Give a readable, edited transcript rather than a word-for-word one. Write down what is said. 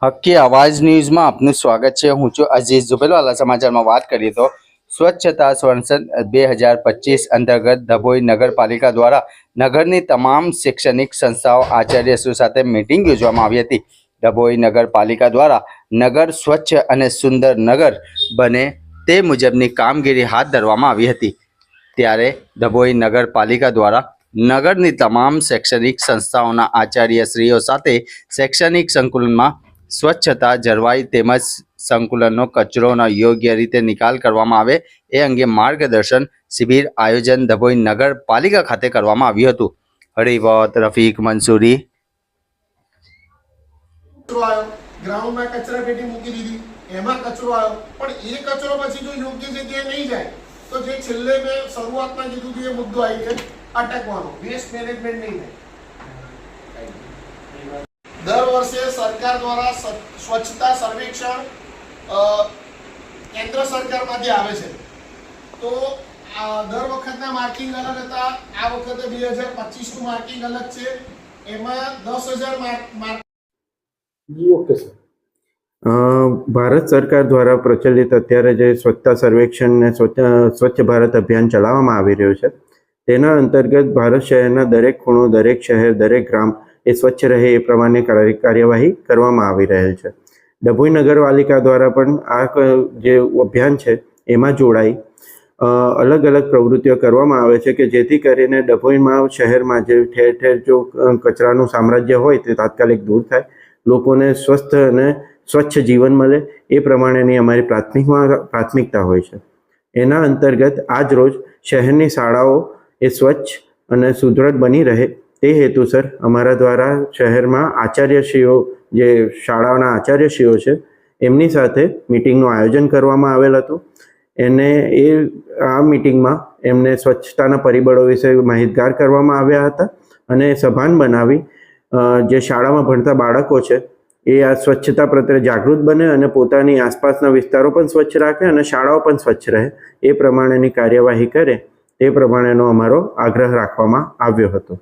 હક્કી આવાજ ન્યૂઝમાં આપનું સ્વાગત છે। હું છું અઝીઝ ઝુબેલવાલા। સમાચારમાં વાત કરીએ તો સ્વચ્છતા સંવર્ષન 2025 અંતર્ગત ડભોઈ નગરપાલિકા દ્વારા નગરની તમામ શૈક્ષણિક સંસ્થાઓ આચાર્યશ્રીઓ સાથે મીટિંગ યોજવામાં આવી હતી। ડભોઈ નગરપાલિકા દ્વારા નગર સ્વચ્છ અને સુંદર નગર બને તે મુજબની કામગીરી હાથ ધરવામાં આવી હતી। ત્યારે ડભોઈ નગરપાલિકા દ્વારા નગરની તમામ શૈક્ષણિક સંસ્થાઓના આચાર્યશ્રીઓ સાથે શૈક્ષણિક સંકુલમાં સ્વચ્છતા જળવાય તેમજ સંકુલનો કચરોનો યોગ્ય રીતે નિકાલ કરવામાં આવે એ અંગે માર્ગદર્શન શિબિર આયોજન ડભોઈ નગરપાલિકા ખાતે કરવામાં આવ્યું હતું। હરિવત રફીક મંસૂરી। ગ્રાઉન્ડ में कचरा पेटी मूकी दीदी एमा कचरो आयो पण ए कचरो પછી જો યોગ્ય જગ્યાએ નહીં જાય તો જે છેલ્લે મે શરૂઆતમાં કીધું કે એ મુદ્દો આવી છે અટકવાનો વેસ્ટ મેનેજમેન્ટ નહીં થાય। દર વર્ષે સરકાર દ્વારા સ્વચ્છતા સર્વેક્ષણ કેન્દ્ર સરકારમાંથી આવે છે તો દર વખતના માર્કિંગ અલગ હતા। આ વખતે 2025 નું માર્કિંગ અલગ છે। એમાં 10,000 માર્ક ओके सर। भारत सरकार द्वारा प्रचलित अत्यारे जे स्वच्छता सर्वेक्षण ने स्वच्छ भारत अभियान चलाववामां आवी रह्युं छे तेना अंतर्गत भारत शहेरना दरेक खूणो दरेक शहेर दरेक ग्राम ए स्वच्छ रहे ए प्रमाणे कार्यवाही करवामां आवी रहेल छे। डभोई नगरपालिका द्वारा पण आ जे अभियान छे एमां जोडाई अलग अलग प्रवृत्तिओ करवामां आवे छे के जेथी करीने डभोईमां शहेरमां जे ठेर ठेर जो कचरानुं साम्राज्य होय ते तात्कालिक दूर थाय, लोकोने स्वस्थ अने स्वच्छ जीवन मळे ए प्रमाणेनी अमारी प्राथमिकता होय छे। एना अंतर्गत आज रोज शहेरनी शाळाओ ए स्वच्छ अने सुदृढ़ बनी रहे ते हेतुसर अमारा द्वारा शहेरमां आचार्यश्रीओ जे शाळाओना आचार्यश्रीओ छे एमनी साथे मीटिंगनुं आयोजन करवामां आवेल हतुं। एने आ मीटिंगमां एमने स्वच्छताना परिबळो विषे माहितगार करवामां आव्या हता अने सभान बनावी जे शाळामां भणता बाळको छे ए आ स्वच्छता प्रत्ये जागृत बने अने पोतानी आसपासना विस्तारो पण स्वच्छ राखे अने शाळाओ पण स्वच्छ रहे ए प्रमाणेनी कार्यवाही करे ते प्रमाणेनो अमारो आग्रह राखवामां आव्यो हतो।